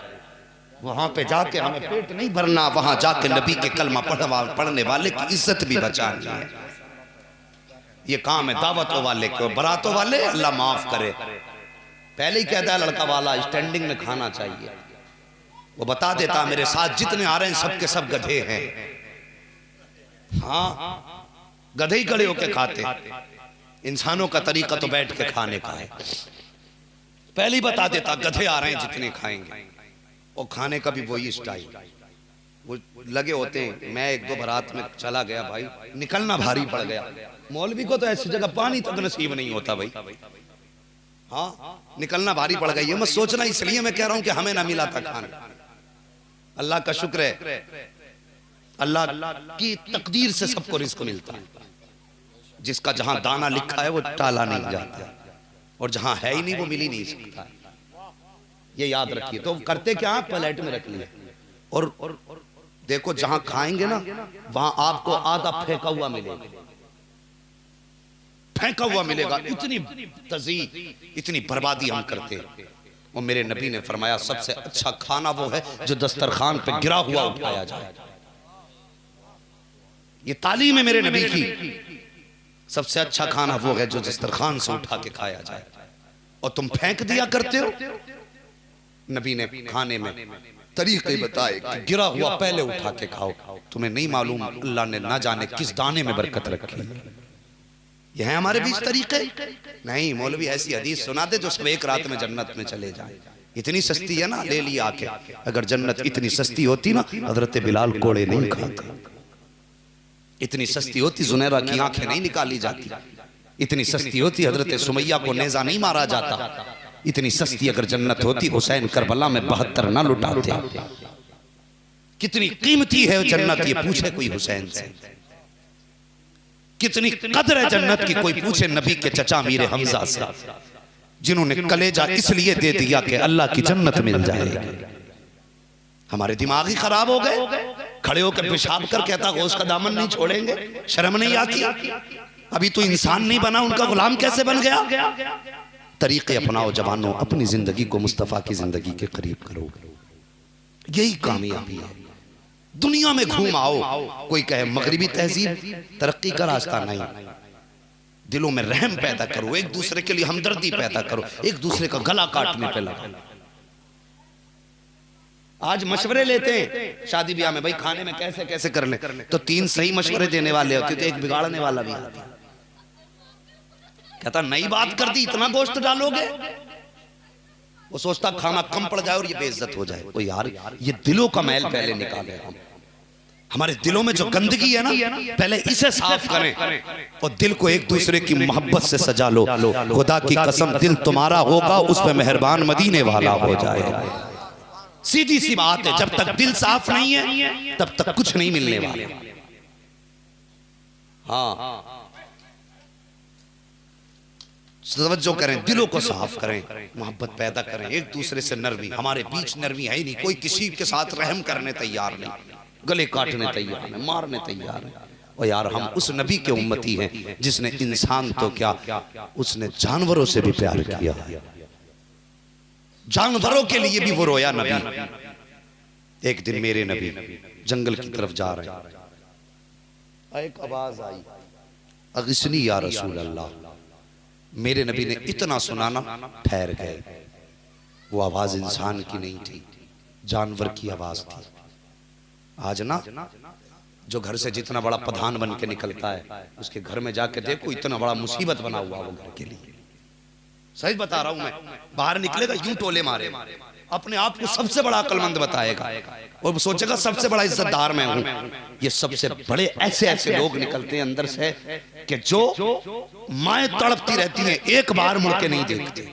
वहां पे जाके हमें पेट नहीं भरना, वहां जाके नबी के कलमा पढ़ने वाले की इज्जत भी बचानी है। ये काम है दावतों वाले को, बरातों वाले अल्लाह माफ करे। पहले ही कहता है लड़का वाला स्टैंडिंग में खाना चाहिए। वो बता देता मेरे साथ जितने आ रहे हैं सबके सब गधे हैं। हाँ, गधे ही खड़े होके खाते, इंसानों का तरीका तो बैठ के खाने का है। पहले ही बता देता गधे आ रहे हैं जितने खाएंगे, और खाने का भी वही स्टाइल। वो लगे होते हैं। मैं 1-2 बारात में चला गया भाई, निकलना भारी पड़ गया। मौलवी को तो ऐसी जगह पानी तक नसीब नहीं होता भाई। हाँ, निकलना भारी पड़ गई। ये मत सोचना, इसलिए मैं कह रहा हूं कि हमें ना मिला था खाना। अल्लाह का शुक्र है, अल्लाह की तकदीर से सबको रिज़्क मिलता है। जिसका जहां दाना लिखा है वो टाला नहीं जाता, और जहां है ही नहीं वो मिल ही नहीं सकता। ये याद रखिए। तो करते क्या, प्लेट में रख लिए, और देखो जहां खाएंगे ना वहां आपको आधा फेंका हुआ मिलेगा, फेंका हुआ मिलेगा। इतनी तज़ीक़, इतनी बर्बादी हम करते हैं। और मेरे नबी ने फरमाया सबसे अच्छा खाना वो है जो दस्तरखान पे गिरा हुआ उठाया जाए। ये तालीम है मेरे नबी की। सबसे अच्छा खाना वो है जो दस्तरखान से उठा के खाया जाए, और तुम फेंक दिया करते हो। नबी ने खाने में तरीके बताए कि गिरा हुआ पहले उठा के खाओ। तुम्हें नहीं मालूम अल्लाह ने ना जाने किस दाने में बरकत रखी। यह है हमारे बीच तरीके नहीं। मौलवी ऐसी हदीस सुना दे जो सब एक रात में जन्नत में चले जाए। इतनी सस्ती है ना, ले लिया आके। अगर जन्नत इतनी सस्ती होती ना, हजरत बिलाल कोड़े नहीं खाते। इतनी सस्ती होती जुनैरा की आंखें नहीं निकाली जाती। इतनी सस्ती होती हजरत सुमैया को नेजा नहीं मारा जाता। इतनी सस्ती अगर जन्नत होती हुसैन करबला में 72 ना लुटाते। कितनी कीमती है जन्नत, ये पूछे कोई हुसैन से। कितनी कदर है जन्नत की, कोई पूछे नबी के चचा मीरे हमजा से, जिन्होंने कलेजा इसलिए दे दिया कि अल्लाह की जन्नत मिल जाएगी। हमारे दिमाग ही खराब हो गए। खड़े होकर पेशाब कर कहता गौस का दामन नहीं छोड़ेंगे, शर्म नहीं आती? अभी तो इंसान नहीं बना, उनका गुलाम कैसे बन गया? तरीके अपनाओ जवानों, अपनी जिंदगी को मुस्तफा की जिंदगी के करीब करो। यही कामयाबी है। दुनिया में घूम आओ, कोई कहे मगरिबी तहजीब तरक्की का रास्ता नहीं। दिलों में रहम पैदा करो, एक दूसरे के लिए हमदर्दी पैदा करो, एक दूसरे का गला काटने पे लगा। आज मशवरे लेते हैं शादी ब्याह में, भाई खाने में कैसे कैसे कर ले, तो 3 सही मशवरे देने वाले होते तो एक बिगाड़ने वाला भी आता। कहता नई बात कर दी, इतना गोश्त डालोगे? वो सोचता खाना कम पड़ जाए और ये बेइज्जत हो जाए। ओ यार, ये दिलों का मैल पहले निकाले हम। हमारे दिलों में जो गंदगी है ना, पहले इसे साफ करें और दिल को एक दूसरे की मोहब्बत से सजा लो। खुदा की कसम दिल तुम्हारा होगा, उस पे मेहरबान मदीने वाला हो जाएगा। सीधी सी बात है, जब तक दिल साफ नहीं है तब तक कुछ नहीं मिलने वाला। हाँ, तवज्जो करें, दिलों को साफ करें, मोहब्बत पैदा करें, एक दूसरे से नरमी। हमारे बीच नरमी है ही नहीं, कोई किसी के साथ रहम करने तैयार नहीं, गले काटने तैयार है, मारने तैयार है। और यार हम उस नबी के उम्मती हैं जिसने इंसान तो क्या, उसने जानवरों से भी प्यार किया। जानवरों के लिए भी वो रोया नबी। एक दिन मेरे नबी जंगल की तरफ जा रहे हैं, एक आवाज आई, अगिस्नी या रसूल अल्लाह। मेरे नबी ने इतना सुनाना ठहर गए। वो आवाज इंसान की नहीं थी, जानवर की आवाज थी। आज ना जो घर से जितना बड़ा प्रधान बन के निकलता है, उसके घर में जाके देखो इतना बड़ा मुसीबत बना हुआ वो घर के लिए। सही बता रहा हूं मैं, बाहर निकलेगा यूं टोले मारे, अपने आप को सबसे बड़ा अक्लमंद बताएगा और सोचेगा सबसे बड़ा इज्जतदार मैं हूं। ये सबसे बड़े ऐसे ऐसे लोग निकलते हैं अंदर से कि जो माएं तड़पती रहती हैं, एक बार मुड़ के नहीं देखते,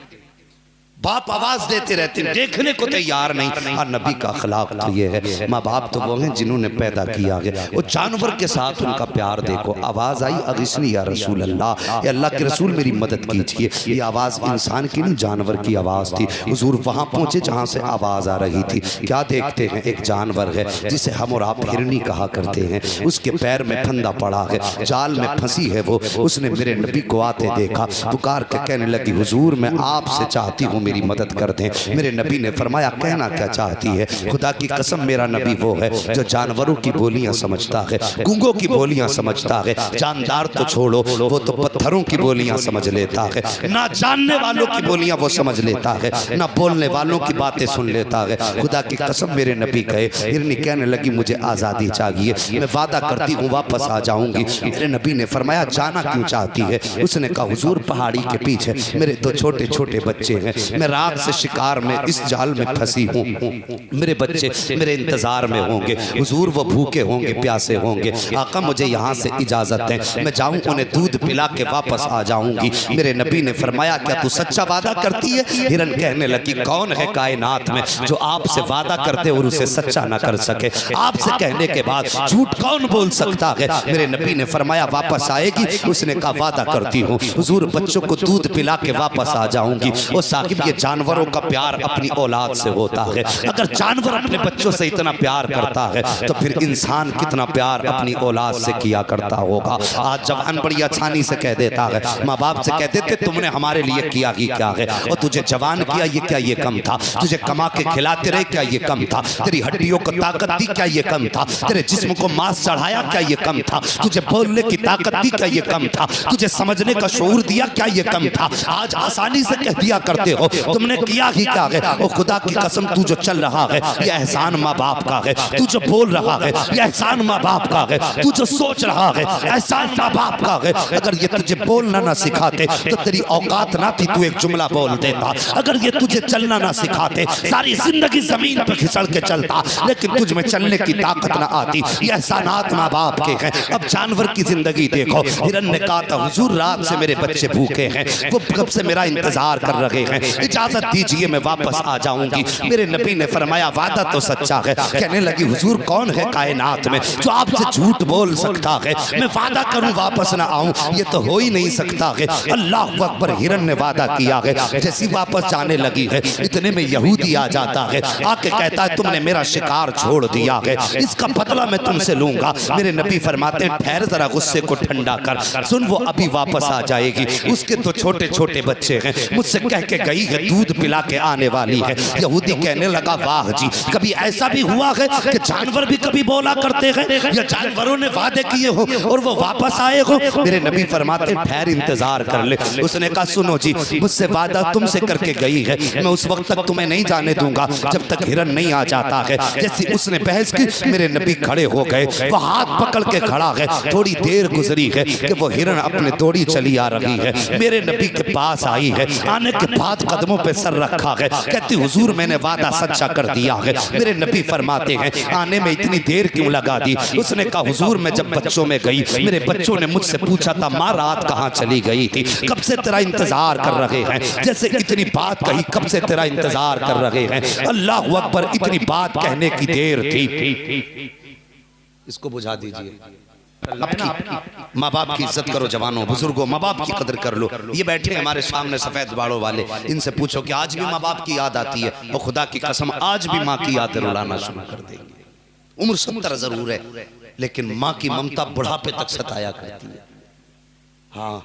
बाप आवाज देते रहते हैं, देखने को तैयार नहीं। और नबी का अखलाक तो ये है, माँ बाप तो वो हैं जिन्होंने पैदा किया है, वो जानवर के साथ उनका प्यार देखो। आवाज आई अगिस्नी या रसूल अल्लाह, या अल्लाह के रसूल मेरी मदद कीजिए। ये आवाज इंसान की नहीं जानवर की आवाज थी। हुजूर वहां पहुंचे जहां से आवाज आ रही थी। क्या देखते हैं, एक जानवर है जिसे हम और आप हिरनी कहा करते हैं, उसके पैर में फंदा पड़ा है, जाल में फंसी है वो। उसने मेरे नबी को आते देखा, पुकार के कहने लगी हुजूर मैं आपसे चाहती हूँ मेरी मदद कर दें। मेरे नबी ने फरमाया कहना क्या चाहती है? खुदा की कसम मेरा नबी वो है जो जानवरों की बोलियां समझता है, गूंगों की बोलियां समझता है। जानदार तो छोड़ो, वो तो पत्थरों की बोलियां समझ लेता है। ना जानने वालों की बोलियां वो समझ लेता है, ना बोलने वालों की बातें सुन लेता है। खुदा की कसम मेरे नबी कहे। हिरनी कहने लगी मुझे आज़ादी चाहिए, मैं वादा करती हूँ वापस आ जाऊंगी। मेरे नबी ने फरमाया जाना क्यों चाहती है? उसने कहा हुजूर पहाड़ी के पीछे मेरे दो छोटे छोटे बच्चे हैं, मैं रात से शिकार में इस जाल में फंसी हूँ, मेरे बच्चे मेरे इंतजार में होंगे, हुजूर वो भूखे होंगे प्यासे होंगे। आका मुझे यहाँ से इजाजत है, मैं जाऊँ उन्हें दूध पिला के वापस आ जाऊंगी। मेरे नबी ने फरमाया क्या तू सच्चा वादा करती है? हिरन कहने लगी कौन है कायनात में जो आपसे वादा करते और उसे सच्चा ना कर सके? आपसे कहने के बाद झूठ कौन बोल सकता है? मेरे नबी ने फरमाया वापस आएगी। उसने कहा वादा करती हूँ हुजूर बच्चों को दूध पिला के वापस आ जाऊंगी। और साकिब ये जानवरों का प्यार अपनी औलाद से होता है। अगर जानवर अपने बच्चों से इतना प्यार करता है तो फिर इंसान कितना प्यार अपनी औलाद से किया करता होगा। आज जवान बड़ी आसानी से कह देता है, माँ बाप से कहते थे तुमने हमारे लिए किया ही क्या है, और तुझे जवान किया ये क्या ये कम था, तुझे कमा के खिलाते रहे क्या ये कम था, तेरी हड्डियों को ताकत दी क्या ये कम था, तेरे जिस्म को मांस चढ़ाया क्या ये कम था, तुझे बोलने की ताकत दी क्या ये कम था, तुझे समझने का शऊर दिया क्या ये कम था। आज आसानी से कह दिया करते हो तुमने किया ही क्या है। ओ खुदा की कसम तू जो चल रहा है यह एहसान माँ बाप का है, तू जो बोल रहा है यह एहसान माँ बाप का है, तू जो सोच रहा है एहसान माँ बाप का है। अगर ये तुझे बोलना ना सिखाते तो तेरी औकात ना थी तू एक जुमला बोल देता। अगर ये तुझे चलना ना सिखाते सारी जिंदगी जमीन पर खिसड़ के चलता, लेकिन तुझ में चलने की ताकत ना आती। ये एहसानात माँ बाप के हैं। अब जानवर की जिंदगी देखो। हिरन ने कहा था हुजूर रात से मेरे बच्चे भूखे हैं, वो कब से मेरा इंतजार कर रहे हैं, इजाजत दीजिए मैं वापस आ जाऊंगी। मेरे नबी ने फरमाया वादा तो सच्चा है। कहने लगी हुजूर कौन है कायनात में जो आपसे झूठ बोल सकता है? मैं वादा करूं वापस ना आऊं, ये तो हो ही नहीं सकता है। अल्लाह अकबर। हिरन ने वादा किया है। जैसी वापस जाने लगी है इतने में यहूदी आ जाता है, आके कहता है तुमने मेरा शिकार छोड़ दिया है, इसका बदला मैं तुमसे लूंगा। मेरे नबी फरमाते ठहर जरा गुस्से को ठंडा कर, सुन वो अभी वापस आ जाएगी, उसके तो छोटे छोटे बच्चे हैं, मुझसे कह के गई है दूध पिला के आने वाली है। यहूदी कहने लगा वाह जी, कभी ऐसा भी हुआ है कि जानवर भी कभी बोला करते हैं या जानवरों ने वादे किए हो और वो वापस आए हो? मेरे नबी फरमाते ठहर इंतजार कर ले। उसने कहा सुनो जी मुझसे वादा तुमसे करके गई है, मैं उस वक्त तक तुम्हें नहीं जाने दूंगा जब तक हिरन नहीं आ जाता है। जैसे उसने बहस की मेरे नबी खड़े हो गए, वो हाथ पकड़ के खड़ा है। थोड़ी देर गुजरी है कि वो हिरन अपने दौड़ी चली आ रही है, मेरे नबी के पास आई है। आने के बाद कदमों पे सर रखा है, कहती हुजूर मैंने वादा सच्चा कर दिया है। मेरे नबी फरमाते हैं आने में इतनी देर क्यों लगा दी? उसने कहा हुजूर मैं जब बच्चों में गई मेरे बच्चों ने मुझसे पूछा था माँ रात कहाँ चली गई थी, कब से तेरा इंतजार कर रहे हैं। जैसे इतनी बात कही कब से तेरा इंतजार कर रहे हैं। अल्लाह अकबर। इतनी बात कहने की देर थी। इसको बुझा दीजिए। माँ बाप की इज्जत करो जवानों, बुजुर्गों, माँ बाप की कदर कर लो। ये बैठे हमारे सामने सफेद बालों वाले, इनसे पूछो कि आज भी माँ बाप की याद आती है? और खुदा की कसम आज भी माँ की याद रुलाना शुरू कर देंगे। उम्र 70 जरूर है लेकिन माँ की ममता बुढ़ापे तक सताया करती है। हाँ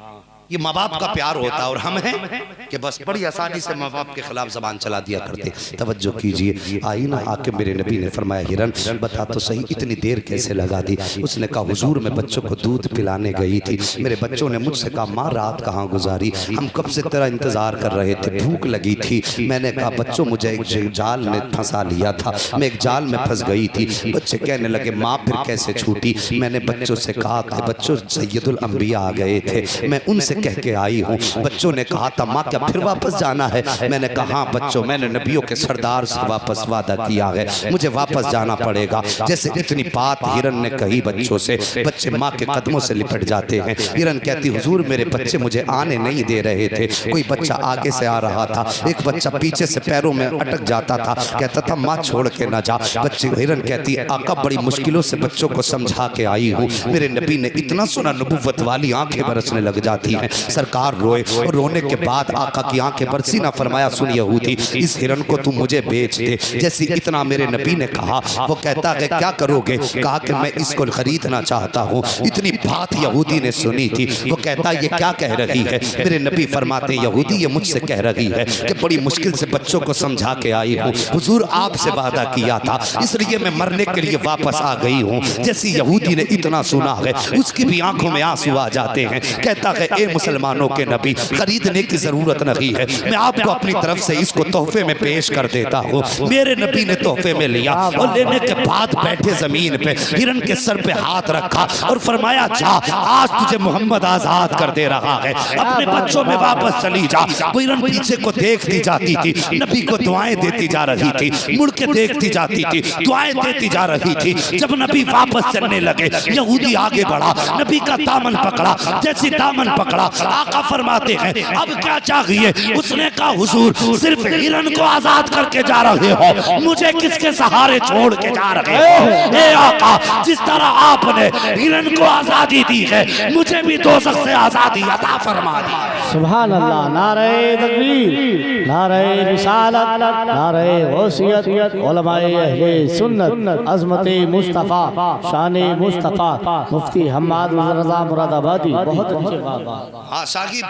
ये माँ बाप का प्यार होता है। और हम हैं कि बस बड़ी आसानी से माँ बाप के खिलाफ जबान चला दिया करते। तवज्जो कीजिए, आई ना आके मेरे नबी ने फरमाया, हिरन बता तो सही इतनी देर कैसे लगा दी? उसने कहा, हुजूर मैं बच्चों को दूध पिलाने गई थी, मेरे बच्चों ने मुझसे कहा माँ रात कहाँ गुजारी, हम कब से तेरा इंतजार कर रहे थे, भूख लगी थी। मैंने कहा बच्चों मुझे एक जाल ने फंसा लिया था, मैं एक जाल में फंस गई थी। बच्चे कहने लगे माँ फिर कैसे छूटी? मैंने बच्चों से कहा कि बच्चों सैयदुल अंबिया आ गए थे, मैं उनसे कह के आई हूँ। बच्चों ने कहा था माँ क्या फिर वापस जाना है? मैंने कहा हाँ बच्चों, मैंने नबियों के सरदार से वापस वादा किया है, मुझे वापस जाना पड़ेगा। जैसे इतनी बात हिरन ने कही बच्चों से, बच्चे माँ के कदमों से लिपट जाते हैं। हिरन कहती हुजूर मेरे बच्चे मुझे आने नहीं दे रहे थे, कोई बच्चा आगे से आ रहा था, एक बच्चा पीछे से पैरों में अटक जाता था, कहता था माँ छोड़ के ना जा। बच्चे हिरन कहती आका बड़ी मुश्किलों से बच्चों को समझा के आई हूँ, मेरे नबी ने इतना सुना नबुव्वत वाली आंखें बरसने लग जाती हैं। सरकार रोए और रोने के बाद आका की आंखें बरसी ना। फरमाया सुन यहूदी, इस हिरन को तू मुझे बेच दे। जैसे इतना मेरे नबी ने कहा, वो कहता है क्या करोगे? कहा कि मैं इसको खरीदना चाहता हूँ। इतनी बात यहूदी ने सुनी थी। वो कहता ये क्या कह रही है? मेरे नबी फरमाते यहूदी ये मुझसे कह रही है कि बड़ी मुश्किल से बच्चों को समझा के आई हूँ, हुजूर आपसे वादा किया था इसलिए मैं मरने के लिए वापस आ गई हूँ। जैसे यहूदी ने इतना सुना है उसकी भी आंखों में आंसू आ जाते हैं। कहता है ए मुसलमानों के नबी, खरीदने की जरूरत नहीं है, मैं आपको अपनी तरफ से इसको तोहफे में पेश कर देता हूँ। मेरे नबी ने तोहफे में लिया और लेने के बाद बैठे जमीन पे हिरन के सर पे हाथ रखा और फरमाया जा आज तुझे मोहम्मद आजाद कर दे रहा है, अपने बच्चों में वापस चली जा। वो हिरन पीछे को देखती जाती थी, नबी को दुआएं देती जा रही थी, मुड़ के देखती जाती थी, दुआएं देती जा रही थी। जब नबी वापस चलने लगे यहूदी आगे बढ़ा, नबी का दामन पकड़ा। जैसे दामन पकड़ा आका फरमाते हैं अब क्या चाहिए? उसने कहा हुजूर सिर्फ हिरन को आजाद करके जा रहे हो, मुझे किसके सहारे छोड़ के जा रहे हो? ए आका जिस तरह आपने हिरन को आजादी दी है मुझे भी दोज़ख से आजादी अता फरमा दी। सुभान अल्लाह। नारे तकबीर, नारे रिसालत, नारे गौसियत, उलमाए अहले सुन्नत, अज़मते मुस्तफ़ा, शान मुस्तफ़ा, मुफ्ती हम्माद रज़ा मुरादाबादी। बहुत अच्छे बात। हाँ साहिब,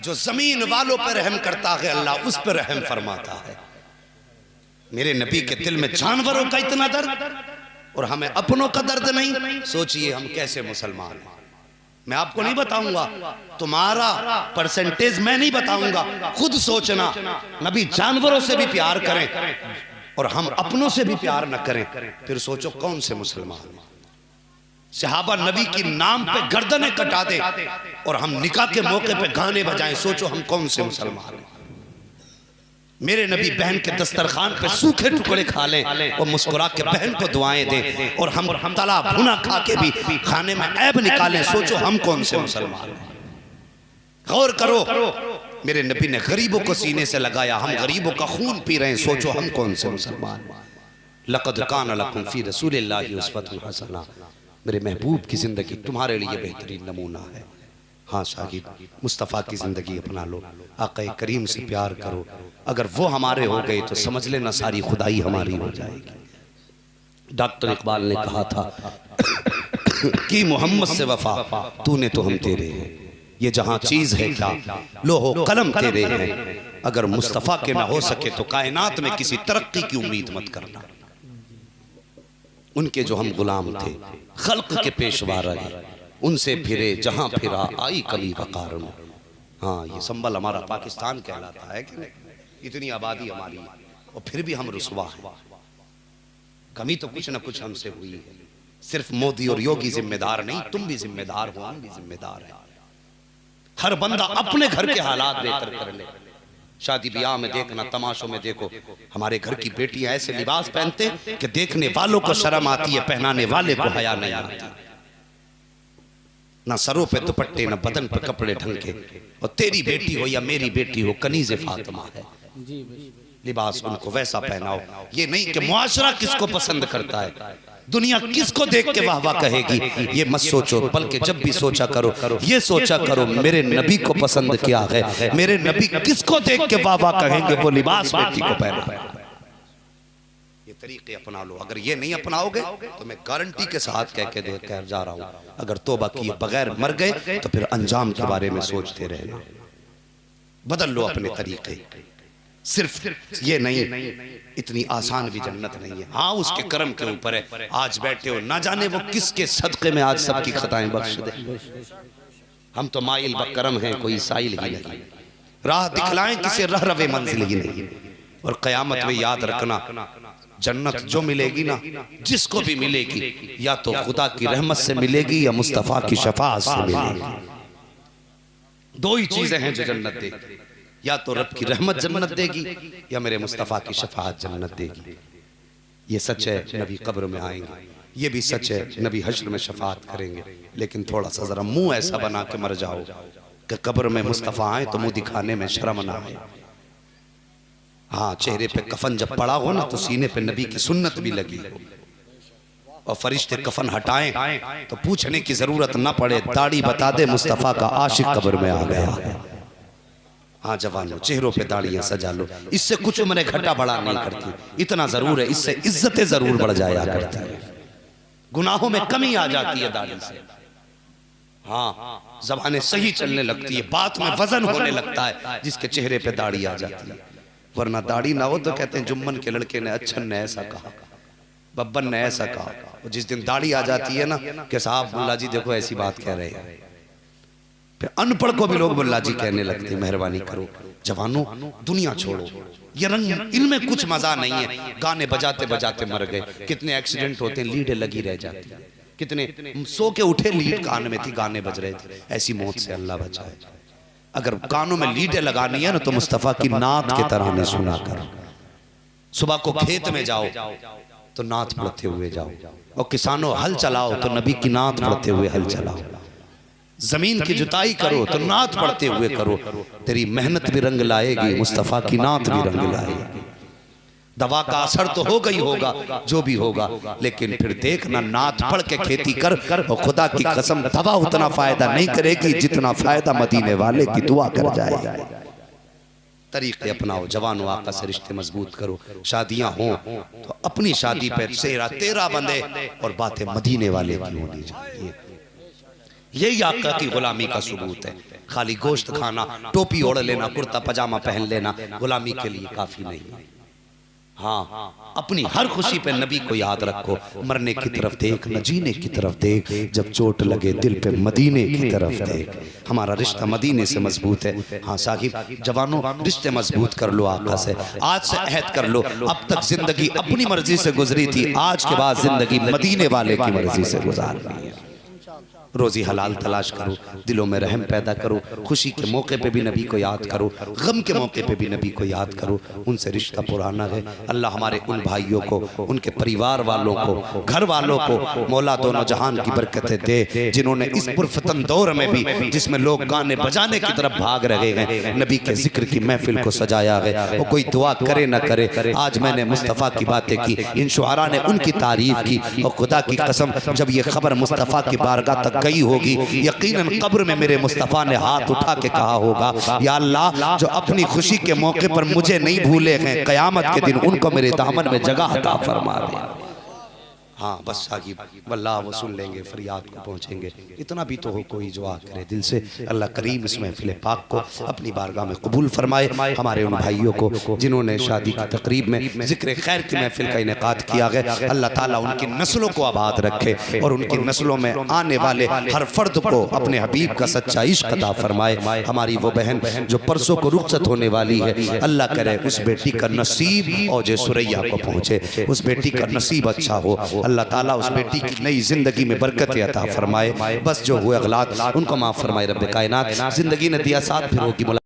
जो जमीन वालों पर रहम करता है अल्लाह उस पर रहम फरमाता है। मेरे नबी के दिल में जानवरों का इतना दर्द और हमें अपनों का दर्द नहीं। सोचिए हम कैसे मुसलमान हैं। मैं आपको नहीं बताऊंगा, तुम्हारा परसेंटेज मैं नहीं बताऊंगा, खुद सोचना। नबी जानवरों से भी प्यार करें और हम अपनों से भी प्यार न करें, फिर सोचो कौन से मुसलमान। सहाबा नबी की नाम पे गर्दनें कटा दे और हम निकाह के मौके पे गाने बजाएं, सोचो हम कौन से मुसलमान। मेरे नबी बहन के दस्तरखान पे सूखे टुकड़े खा लें और मुस्कुरा के बहन को दुआएं दें और हम तला भुना खा के भी खाने में ऐब निकालें, सोचो हम कौन से मुसलमान। गौर करो, मेरे नबी ने गरीबों को सीने से लगाया, हम गरीबों का खून पी रहे हैं, सोचो हम कौन से मुसलमान। लक़द कान लकुम फ़ी रसूलिल्लाहि उस्वतुन हसना, मेरे महबूब की जिंदगी तुम्हारे लिए बेहतरीन नमूना है। हाँ साहिब, मुस्तफ़ा की ज़िंदगी अपना लो, आक़ा करीम से प्यार करो। अगर वो हमारे हो गए तो समझ लेना सारी खुदाई हमारी हो जाएगी। डॉक्टर इकबाल ने कहा था कि मोहम्मद से वफा, तूने तो हम तेरे हैं, ये जहाँ चीज़ है क्या लोहो कलम तेरे हैं। अगर मुस्तफ़ा के ना हो सके तो कायनात में किसी तरक्की की उम्मीद मत करना। उनके जो हम गुलाम थे, खल्क के पेशवा रहे, उनसे फिरे जहां फिरा आई कभी वकार में। हाँ, ये संबल हमारा पाकिस्तान कहलाता है कि इतनी आबादी हमारी और फिर भी हम रुसवा हैं। कमी तो कुछ ना कुछ हमसे हुई है। सिर्फ मोदी और योगी जिम्मेदार नहीं, तुम भी जिम्मेदार हो, हम भी जिम्मेदार हैं। हर बंदा अपने घर के हालात बेहतर कर ले। शादी ब्याह में देखना, तमाशों में देखो, हमारे घर की बेटियां ऐसे लिबास पहनते कि देखने वालों को शर्म आती है, पहनाने वाले को हया नहीं आती। ना सरों पे दुपट्टे, ना बदन पे कपड़े ढंग के। और तेरी बेटी हो या मेरी बेटी हो, कनीज़े फातिमा है, लिबास उनको वैसा पहनाओ। ये नहीं कि मुआशरा किसको पसंद करता है, दुनिया किसको देख के वाह वाह कहेगी, ये मत सोचो। बल्कि जब भी सोचा करो, ये सोचा करो मेरे नबी को पसंद क्या है, मेरे नबी किसको देख के वाह वाह कहेंगे, वो लिबास बेटी को पहना। ये तरीके अपना लो। अगर ये नहीं अपनाओगे तो मैं गारंटी के साथ कह जा रहा हूं, अगर तौबा किए बगैर मर गए तो फिर अंजाम के बारे में सोचते रहना। बदल लो अपने तरीके। सिर्फ ये नहीं, इतनी आसान भी जन्नत नहीं है। हाँ, उसके कर्म के ऊपर है। आज बैठे हो, ना जाने वो किसके सदक़े में आज सबकी खताएं बख्श दे। हम तो माइल बकरम हैं, कोई साइल ही नहीं। राह दिखलाएं किसे रह रवे मंजिल ही नहीं। और क़यामत में याद रखना, जन्नत जो मिलेगी ना, जिसको भी मिलेगी, या तो खुदा की रहमत से मिलेगी या मुस्तफ़ा की शफाअत से मिलेगी। दो ही चीजें हैं जो जन्नत देगी, या तो रब की रहमत जन्नत देगी या मेरे मुस्तफ़ा की शफाअत जन्नत देगी। ये सच है, नबी कब्र में आएंगे। ये भी सच है, नबी हश्र में शफाअत करेंगे। लेकिन थोड़ा सा जरा मुंह ऐसा बना के मर जाओ कि कब्र में मुस्तफ़ा आए तो मुंह दिखाने में शर्म ना आए। हाँ, चेहरे पे कफन जब पड़ा हो ना, तो सीने पे नबी की सुन्नत भी लगी हो, और फरिश्ते कफन हटाएं तो पूछने की जरूरत ना पड़े, दाढ़ी बता दे मुस्तफ़ा का आशिक कब्र में आ गया। हाँ जवानों, चेहरों पे दाढ़ियां सजा लो। इससे कुछ उम्रें घटा बढ़ा नहीं करती, इतना जरूर है, इससे इज्जतें जरूर बढ़ जाया करती है। गुनाहों में कमी आ जाती है दाढ़ी से। हाँ, ज़बानें सही चलने लगती है, बात में वजन होने लगता है जिसके चेहरे पे दाढ़ी आ जाती है। वरना दाढ़ी ना हो तो कहते हैं जुम्मन के लड़के ने, अच्छन ने ऐसा कहा, बब्बन ने ऐसा कहा। और जिस दिन दाढ़ी आ जाती है ना कि साहब मुल्ला जी देखो ऐसी बात कह रहे हैं, फिर अनपढ़ को भी लोग मुल्ला जी कहने लगते हैं। मेहरबानी करो जवानों, दुनिया छोड़ो, ये रंग, इनमें कुछ मजा नहीं है। गाने बजाते बजाते मर गए, कितने एक्सीडेंट होते हैं, लीडें लगी रह जाती, कितने सो के उठे लीड कान में थी, गाने बज रहे थे। ऐसी मौत से अल्लाह बचाए। अगर कानों में लीडें लगानी है ना तो मुस्तफ़ा की नात के तरह ने सुना कर। सुबह को खेत में जाओ तो नात पढ़ते हुए जाओ, और किसानों हल चलाओ तो नबी की नात पढ़ते हुए हल चलाओ। जमीन की जुताई करो तो नात पढ़ते हुए करो। तेरी मेहनत भी रंग लाएगी, मुस्तफ़ा की नात भी रंग लाएगी। दवा का असर तो होगा ही होगा, जो भी होगा, लेकिन फिर देखना नात पढ़ के खेती कर, और खुदा की कसम दवा उतना फायदा नहीं करेगी जितना फायदा मदीने वाले की दुआ कर जाएगा। तरीके अपनाओ जवानों, आका से रिश्ते मजबूत करो। शादियां हों तो अपनी शादी पे सेरा तेरा बंधे, और बातें मदीने वाले की होनी चाहिए। यही आका की गुलामी का सबूत है। खाली गोश्त खाना, टोपी ओढ़ लेना, कुर्ता पजामा पहन लेना गुलामी के लिए काफी नहीं है। हाँ, अपनी हर खुशी पे नबी को याद रखो। मरने की तरफ देख, न जीने की तरफ देख, जब चोट लगे दिल पे मदीने की तरफ देख। हमारा रिश्ता मदीने से मजबूत है। हाँ साहिब, जवानों रिश्ते मजबूत कर लो आका से। आज से अहद कर लो, अब तक जिंदगी अपनी मर्जी से गुजरी थी, आज के बाद जिंदगी मदीने वाले की मर्जी से गुजारनी है। रोजी हलाल तलाश करो, दिलों में रहम पैदा करो। खुशी के मौके पे भी नबी को याद करो, गम के मौके पे भी नबी को याद करो। उनसे रिश्ता पुराना है। अल्लाह हमारे उन भाइयों को, उनके परिवार वालों को, घर वालों को मौला दोनों जहान की बरकतें दे, जिन्होंने इस पुरफतन दौर में भी, जिसमें लोग गाने बजाने की तरफ भाग रहे हैं, नबी के जिक्र की महफिल को सजाया है। वो कोई दुआ करे न करे, आज मैंने मुस्तफ़ा की बातें की, इन शुआरा ने उनकी तारीफ की, और खुदा की कसम जब ये खबर मुस्तफ़ा की बारगाह तक गई होगी, यकीनन कब्र में मेरे मुस्तफ़ा ने हाथ उठा के कहा होगा, या अल्लाह जो अपनी खुशी के मौके पर मुझे नहीं भूले हैं, क़यामत के दिन उनको मेरे दामन में जगह अता फरमा दे। हाँ बस साहिब, वल्लाह वो सुन लेंगे, फरियाद को पहुँचेंगे। इतना भी तो हो कोई दुआ करे दिल से। अल्लाह करीम इस महफिल पाक को अपनी बारगाह में कबूल फरमाए। हमारे उन भाइयों को जिन्होंने शादी की तकरीब में जिक्र खैर की महफिल का इनेकाद किया गया, अल्लाह ताला उनकी नस्लों को आबाद रखे, और उनकी नस्लों में आने वाले हर फर्द को अपने हबीब का सच्चा इश्क अता फरमाए। हमारी वो बहन जो परसों को रुखसत होने वाली है, अल्लाह करे उस बेटी का नसीब औजे सुरैया को पहुँचे, उस बेटी का नसीब अच्छा हो। अल्लाह ताला उस बेटी की नई जिंदगी में बरकत अता फरमाए। बस जो हुए अगलात उनको माफ फरमाए रब्बे कायनात। जिंदगी ने दिया साथ, फिर होगी मुलाकात।